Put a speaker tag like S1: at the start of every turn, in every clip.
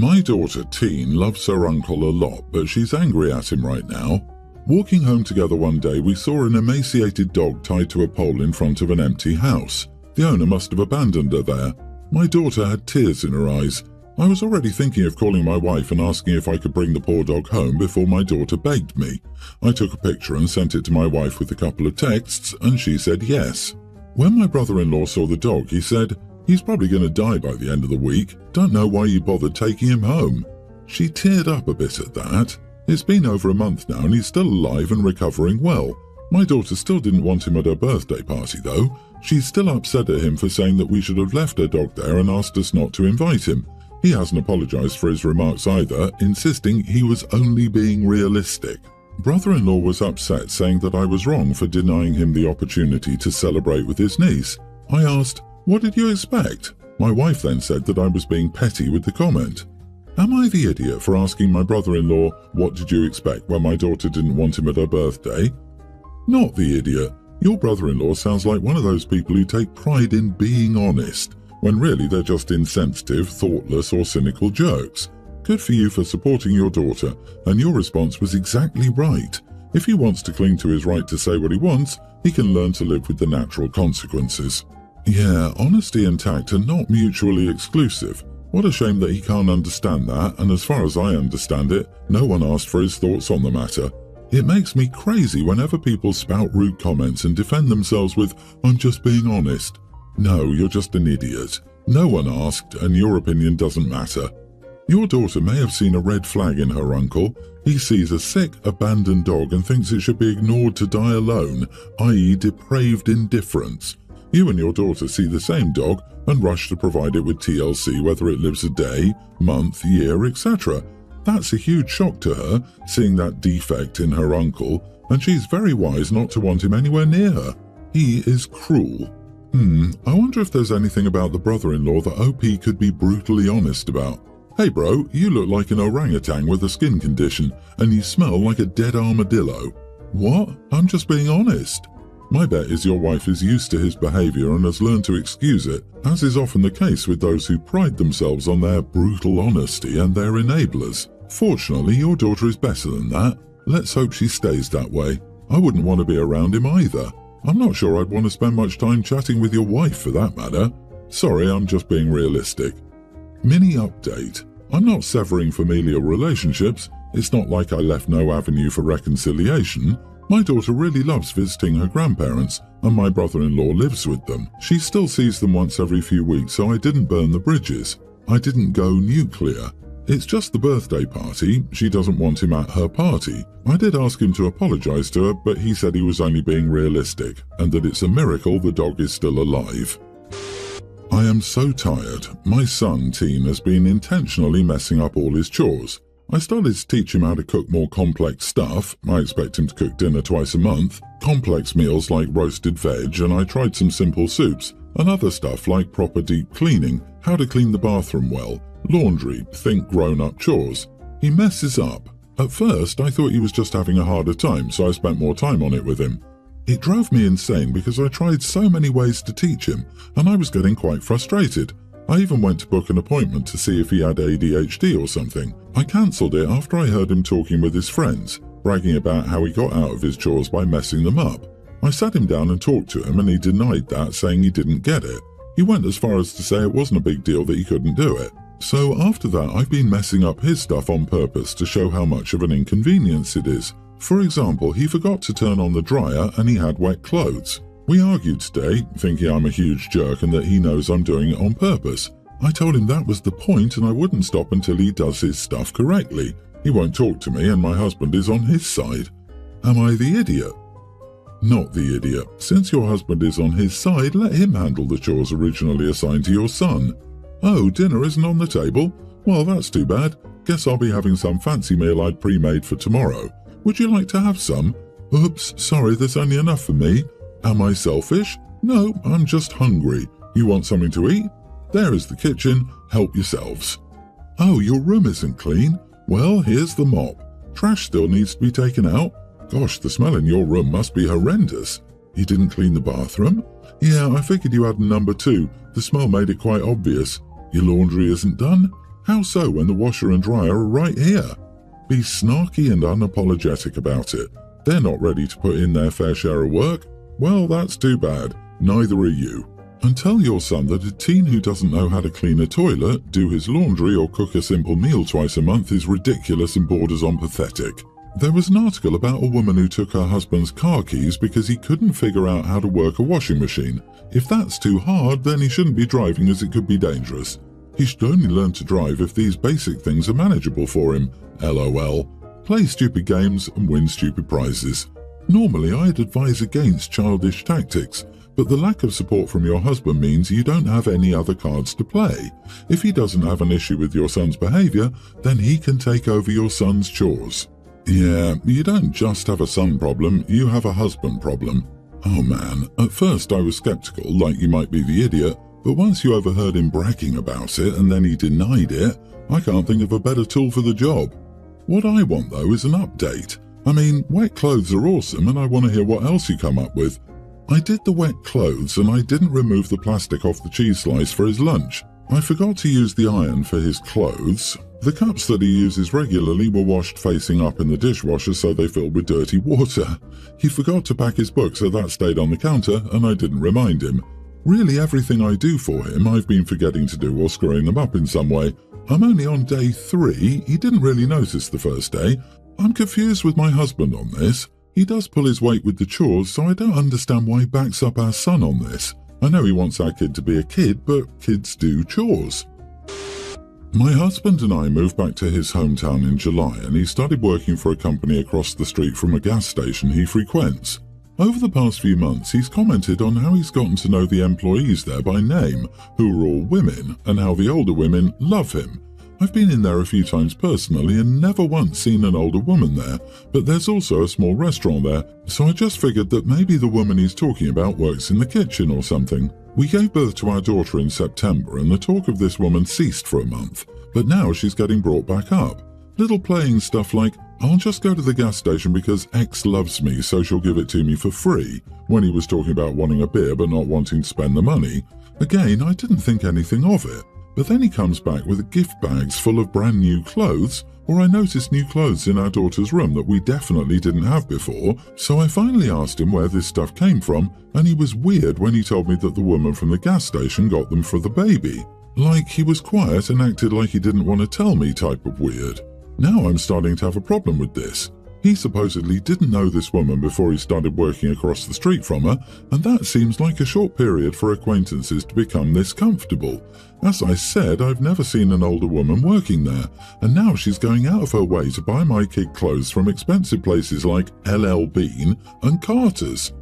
S1: My daughter, Teen, loves her uncle a lot, but she's angry at him right now. Walking home together one day, we saw an emaciated dog tied to a pole in front of an empty house. The owner must have abandoned her there. My daughter had tears in her eyes. I was already thinking of calling my wife and asking if I could bring the poor dog home before my daughter begged me. I took a picture and sent it to my wife with a couple of texts, and she said yes. When my brother-in-law saw the dog, he said, "He's probably going to die by the end of the week. Don't know why you bothered taking him home." She teared up a bit at that. It's been over a month now and he's still alive and recovering well. My daughter still didn't want him at her birthday party though. She's still upset at him for saying that we should have left her dog there and asked us not to invite him. He hasn't apologized for his remarks either, insisting he was only being realistic. Brother-in-law was upset, saying that I was wrong for denying him the opportunity to celebrate with his niece. I asked, "What did you expect?" My wife then said that I was being petty with the comment. Am I the idiot for asking my brother-in-law, "What did you expect," when my daughter didn't want him at her birthday? Not the idiot. Your brother-in-law sounds like one of those people who take pride in being honest, when really they're just insensitive, thoughtless or cynical jerks. Good for you for supporting your daughter, and your response was exactly right. If he wants to cling to his right to say what he wants, he can learn to live with the natural consequences. Yeah, honesty and tact are not mutually exclusive. What a shame that he can't understand that, and as far as I understand it, no one asked for his thoughts on the matter. It makes me crazy whenever people spout rude comments and defend themselves with, "I'm just being honest." No, you're just an idiot. No one asked, and your opinion doesn't matter. Your daughter may have seen a red flag in her uncle. He sees a sick, abandoned dog and thinks it should be ignored to die alone, i.e. depraved indifference. You and your daughter see the same dog and rush to provide it with TLC whether it lives a day, month, year, etc. That's a huge shock to her, seeing that defect in her uncle, and she's very wise not to want him anywhere near her. He is cruel. I wonder if there's anything about the brother-in-law that OP could be brutally honest about. "Hey bro, you look like an orangutan with a skin condition, and you smell like a dead armadillo." What? I'm just being honest. My bet is your wife is used to his behavior and has learned to excuse it, as is often the case with those who pride themselves on their brutal honesty and their enablers. Fortunately, your daughter is better than that. Let's hope she stays that way. I wouldn't want to be around him either. I'm not sure I'd want to spend much time chatting with your wife for that matter. Sorry, I'm just being realistic. Mini update. I'm not severing familial relationships. It's not like I left no avenue for reconciliation. My daughter really loves visiting her grandparents, and my brother-in-law lives with them. She still sees them once every few weeks, so I didn't burn the bridges. I didn't go nuclear. It's just the birthday party. She doesn't want him at her party. I did ask him to apologize to her, but he said he was only being realistic, and that it's a miracle the dog is still alive. I am so tired. My son, Teen, has been intentionally messing up all his chores. I started to teach him how to cook more complex stuff. I expect him to cook dinner twice a month, complex meals like roasted veg, and I tried some simple soups, and other stuff like proper deep cleaning, how to clean the bathroom well, laundry, think grown-up chores. He messes up. At first, I thought he was just having a harder time, so I spent more time on it with him. It drove me insane because I tried so many ways to teach him, and I was getting quite frustrated. I even went to book an appointment to see if he had ADHD or something. I cancelled it after I heard him talking with his friends, bragging about how he got out of his chores by messing them up. I sat him down and talked to him, and he denied that, saying he didn't get it. He went as far as to say it wasn't a big deal that he couldn't do it. So after that, I've been messing up his stuff on purpose to show how much of an inconvenience it is. For example, he forgot to turn on the dryer and he had wet clothes. We argued today, thinking I'm a huge jerk and that he knows I'm doing it on purpose. I told him that was the point and I wouldn't stop until he does his stuff correctly. He won't talk to me and my husband is on his side. Am I the idiot? Not the idiot. Since your husband is on his side, let him handle the chores originally assigned to your son. Oh, dinner isn't on the table? Well, that's too bad. Guess I'll be having some fancy meal I'd pre-made for tomorrow. Would you like to have some? Oops, sorry, there's only enough for me. Am I selfish? No, I'm just hungry. You want something to eat? There is the kitchen. Help yourselves. Oh, your room isn't clean? Well, here's the mop. Trash still needs to be taken out. Gosh, the smell in your room must be horrendous. You didn't clean the bathroom? Yeah, I figured you had a number 2. The smell made it quite obvious. Your laundry isn't done? How so when the washer and dryer are right here? Be snarky and unapologetic about it. They're not ready to put in their fair share of work? Well, that's too bad. Neither are you. And tell your son that a teen who doesn't know how to clean a toilet, do his laundry, or cook a simple meal twice a month is ridiculous and borders on pathetic. There was an article about a woman who took her husband's car keys because he couldn't figure out how to work a washing machine. If that's too hard, then he shouldn't be driving as it could be dangerous. He should only learn to drive if these basic things are manageable for him. LOL. Play stupid games and win stupid prizes. Normally, I'd advise against childish tactics, but the lack of support from your husband means you don't have any other cards to play. If he doesn't have an issue with your son's behavior, then he can take over your son's chores. Yeah, you don't just have a son problem, you have a husband problem. Oh man, at first I was skeptical, like you might be the idiot, but once you overheard him bragging about it and then he denied it, I can't think of a better tool for the job. What I want though is an update. I mean, wet clothes are awesome and I want to hear what else you come up with. I did the wet clothes and I didn't remove the plastic off the cheese slice for his lunch. I forgot to use the iron for his clothes. The cups that he uses regularly were washed facing up in the dishwasher so they filled with dirty water. He forgot to pack his books, so that stayed on the counter and I didn't remind him. Really, everything I do for him I've been forgetting to do or screwing them up in some way. I'm only on day 3, he didn't really notice the first day. I'm confused with my husband on this. He does pull his weight with the chores, so I don't understand why he backs up our son on this. I know he wants our kid to be a kid, but kids do chores. My husband and I moved back to his hometown in July and he started working for a company across the street from a gas station he frequents. Over the past few months, he's commented on how he's gotten to know the employees there by name, who are all women, and how the older women love him. I've been in there a few times personally and never once seen an older woman there, but there's also a small restaurant there, so I just figured that maybe the woman he's talking about works in the kitchen or something. We gave birth to our daughter in September and the talk of this woman ceased for a month, but now she's getting brought back up. Little playing stuff like, I'll just go to the gas station because X loves me so she'll give it to me for free, when he was talking about wanting a beer but not wanting to spend the money. Again, I didn't think anything of it, but then he comes back with gift bags full of brand new clothes, or I noticed new clothes in our daughter's room that we definitely didn't have before, so I finally asked him where this stuff came from, and he was weird when he told me that the woman from the gas station got them for the baby. Like he was quiet and acted like he didn't want to tell me type of weird. Now I'm starting to have a problem with this. He supposedly didn't know this woman before he started working across the street from her, and that seems like a short period for acquaintances to become this comfortable. As I said, I've never seen an older woman working there, and now she's going out of her way to buy my kid clothes from expensive places like LL Bean and Carter's.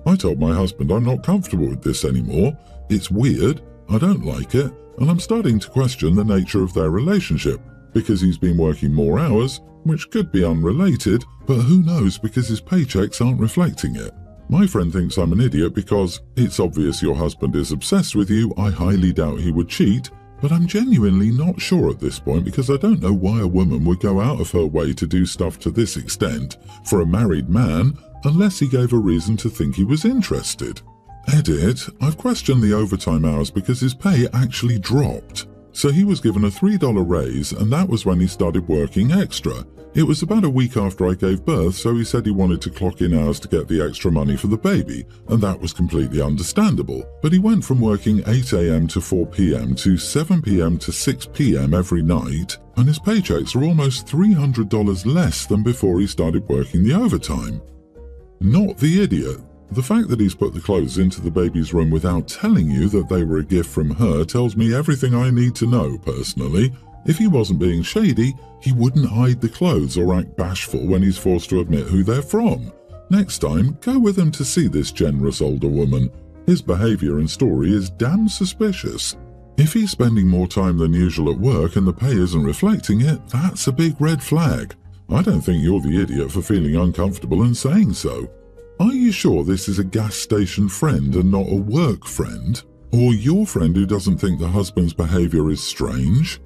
S1: I told my husband I'm not comfortable with this anymore. It's weird, I don't like it, and I'm starting to question the nature of their relationship, because he's been working more hours, which could be unrelated, but who knows because his paychecks aren't reflecting it. My friend thinks I'm an idiot because it's obvious your husband is obsessed with you. I highly doubt he would cheat, but I'm genuinely not sure at this point because I don't know why a woman would go out of her way to do stuff to this extent for a married man unless he gave a reason to think he was interested. Edit, I've questioned the overtime hours because his pay actually dropped. So he was given a $3 raise and that was when he started working extra. It was about a week after I gave birth, so he said he wanted to clock in hours to get the extra money for the baby, and that was completely understandable. But he went from working 8 a.m. to 4 p.m. to 7 p.m. to 6 p.m. every night, and his paychecks are almost $300 less than before he started working the overtime. Not the idiot. The fact that he's put the clothes into the baby's room without telling you that they were a gift from her tells me everything I need to know, personally. If he wasn't being shady, he wouldn't hide the clothes or act bashful when he's forced to admit who they're from. Next time, go with him to see this generous older woman. His behavior and story is damn suspicious. If he's spending more time than usual at work and the pay isn't reflecting it, that's a big red flag. I don't think you're the idiot for feeling uncomfortable and saying so. Are you sure this is a gas station friend and not a work friend? Or your friend who doesn't think the husband's behavior is strange?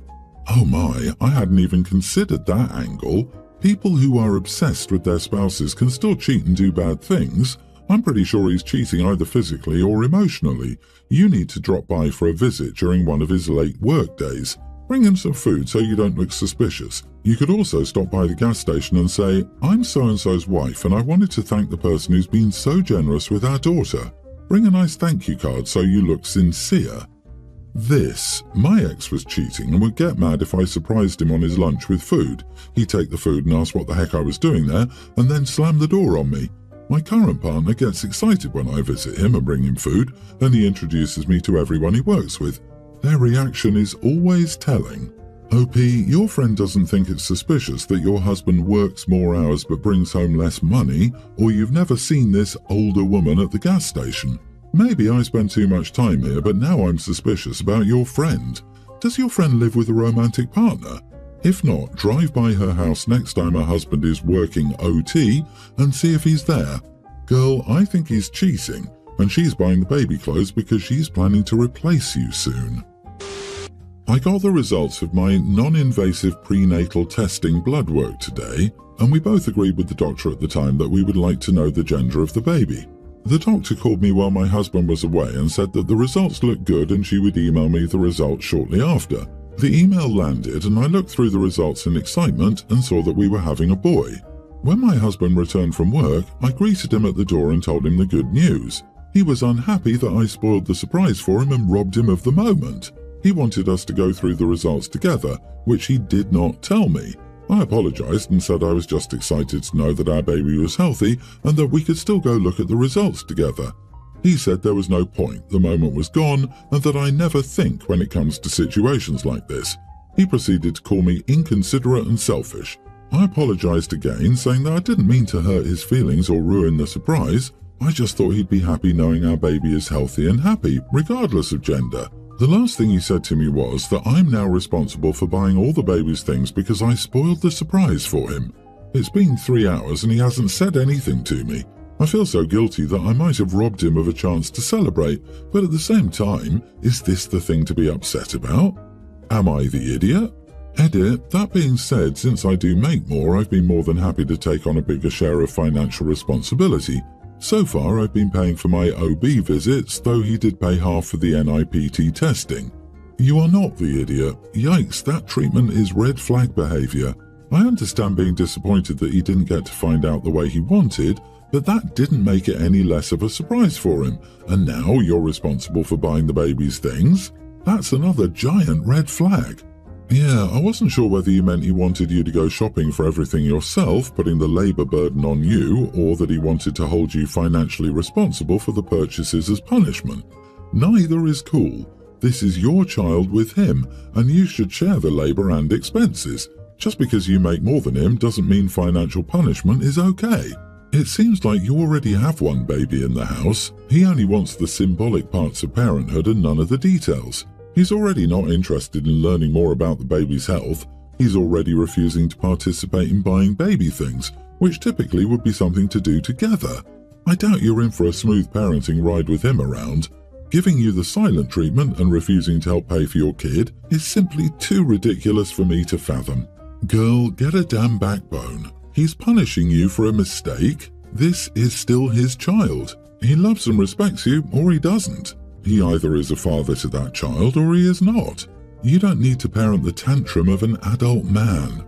S1: Oh my, I hadn't even considered that angle. People who are obsessed with their spouses can still cheat and do bad things. I'm pretty sure he's cheating either physically or emotionally. You need to drop by for a visit during one of his late work days. Bring him some food so you don't look suspicious. You could also stop by the gas station and say, "I'm so-and-so's wife and I wanted to thank the person who's been so generous with our daughter." Bring a nice thank you card so you look sincere. My ex was cheating and would get mad if I surprised him on his lunch with food. He'd take the food and ask what the heck I was doing there and then slam the door on me. My current partner gets excited when I visit him and bring him food, and he introduces me to everyone he works with. Their reaction is always telling. OP, your friend doesn't think it's suspicious that your husband works more hours but brings home less money, or you've never seen this older woman at the gas station. Maybe I spend too much time here, but now I'm suspicious about your friend. Does your friend live with a romantic partner? If not, drive by her house next time her husband is working OT and see if he's there. Girl, I think he's cheating, and she's buying the baby clothes because she's planning to replace you soon. I got the results of my non-invasive prenatal testing blood work today, and we both agreed with the doctor at the time that we would like to know the gender of the baby. The doctor called me while my husband was away and said that the results looked good and she would email me the results shortly after. The email landed and I looked through the results in excitement and saw that we were having a boy. When my husband returned from work, I greeted him at the door and told him the good news. He was unhappy that I spoiled the surprise for him and robbed him of the moment. He wanted us to go through the results together, which he did not tell me. I apologized and said I was just excited to know that our baby was healthy and that we could still go look at the results together. He said there was no point, the moment was gone, and that I never think when it comes to situations like this. He proceeded to call me inconsiderate and selfish. I apologized again, saying that I didn't mean to hurt his feelings or ruin the surprise. I just thought he'd be happy knowing our baby is healthy and happy, regardless of gender. The last thing he said to me was that I'm now responsible for buying all the baby's things because I spoiled the surprise for him. It's been 3 hours and he hasn't said anything to me. I feel so guilty that I might have robbed him of a chance to celebrate, but at the same time, is this the thing to be upset about? Am I the idiot? Edit, that being said, since I do make more, I've been more than happy to take on a bigger share of financial responsibility. So far, I've been paying for my OB visits, though he did pay half for the NIPT testing. You are not the idiot. Yikes, that treatment is red flag behavior. I understand being disappointed that he didn't get to find out the way he wanted, but that didn't make it any less of a surprise for him. And now you're responsible for buying the baby's things? That's another giant red flag. Yeah, I wasn't sure whether you meant he wanted you to go shopping for everything yourself, putting the labor burden on you, or that he wanted to hold you financially responsible for the purchases as punishment. Neither is cool. This is your child with him, and you should share the labor and expenses. Just because you make more than him doesn't mean financial punishment is okay. It seems like you already have one baby in the house. He only wants the symbolic parts of parenthood and none of the details. He's already not interested in learning more about the baby's health. He's already refusing to participate in buying baby things, which typically would be something to do together. I doubt you're in for a smooth parenting ride with him around. Giving you the silent treatment and refusing to help pay for your kid is simply too ridiculous for me to fathom. Girl, get a damn backbone. He's punishing you for a mistake. This is still his child. He loves and respects you, or he doesn't. He either is a father to that child or he is not. You don't need to parent the tantrum of an adult man.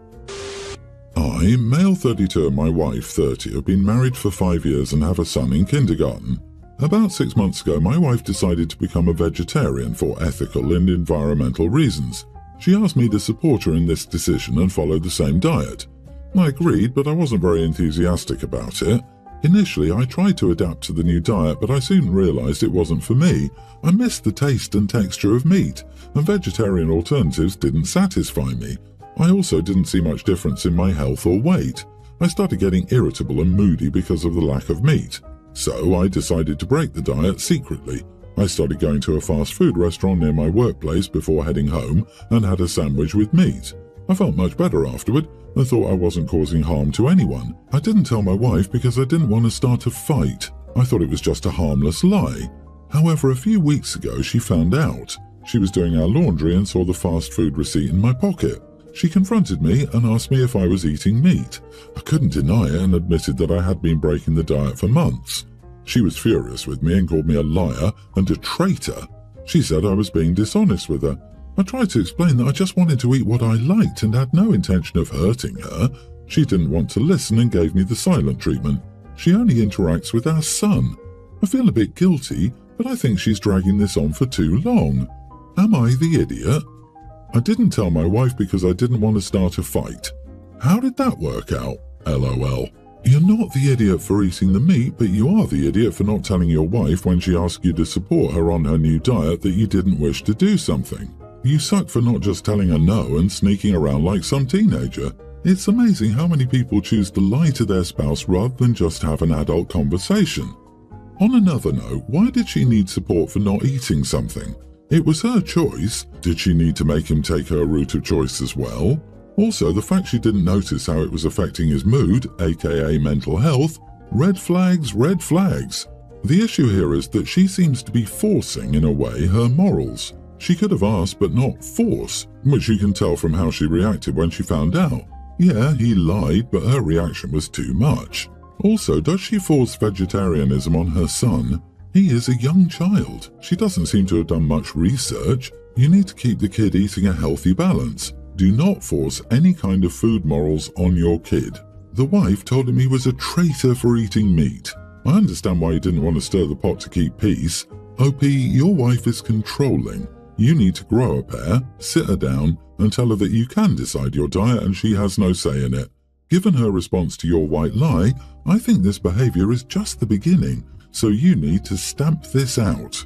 S1: I, male 32 and my wife 30, have been married for 5 years and have a son in kindergarten. About 6 months ago, my wife decided to become a vegetarian for ethical and environmental reasons. She asked me to support her in this decision and follow the same diet. I agreed, but I wasn't very enthusiastic about it. Initially, I tried to adapt to the new diet, but I soon realized it wasn't for me. I missed the taste and texture of meat, and vegetarian alternatives didn't satisfy me. I also didn't see much difference in my health or weight. I started getting irritable and moody because of the lack of meat. So I decided to break the diet secretly. I started going to a fast food restaurant near my workplace before heading home and had a sandwich with meat. I felt much better afterward and thought I wasn't causing harm to anyone. I didn't tell my wife because I didn't want to start a fight. I thought it was just a harmless lie. However, a few weeks ago she found out. She was doing our laundry and saw the fast food receipt in my pocket. She confronted me and asked me if I was eating meat. I couldn't deny it and admitted that I had been breaking the diet for months. She was furious with me and called me a liar and a traitor. She said I was being dishonest with her. I tried to explain that I just wanted to eat what I liked and had no intention of hurting her. She didn't want to listen and gave me the silent treatment. She only interacts with our son. I feel a bit guilty, but I think she's dragging this on for too long. Am I the idiot? I didn't tell my wife because I didn't want to start a fight. How did that work out? LOL. You're not the idiot for eating the meat, but you are the idiot for not telling your wife when she asked you to support her on her new diet that you didn't wish to do something. You suck for not just telling her no and sneaking around like some teenager. It's amazing how many people choose to lie to their spouse rather than just have an adult conversation. On another note, why did she need support for not eating something? It was her choice. Did she need to make him take her route of choice as well? Also, the fact she didn't notice how it was affecting his mood, aka mental health, red flags, red flags. The issue here is that she seems to be forcing, in a way, her morals. She could have asked but not force, which you can tell from how she reacted when she found out. Yeah, he lied, but her reaction was too much. Also, does she force vegetarianism on her son? He is a young child. She doesn't seem to have done much research. You need to keep the kid eating a healthy balance. Do not force any kind of food morals on your kid. The wife told him he was a traitor for eating meat. I understand why you didn't want to stir the pot to keep peace. OP, your wife is controlling. You need to grow a pair, sit her down, and tell her that you can decide your diet and she has no say in it. Given her response to your white lie, I think this behavior is just the beginning, so you need to stamp this out.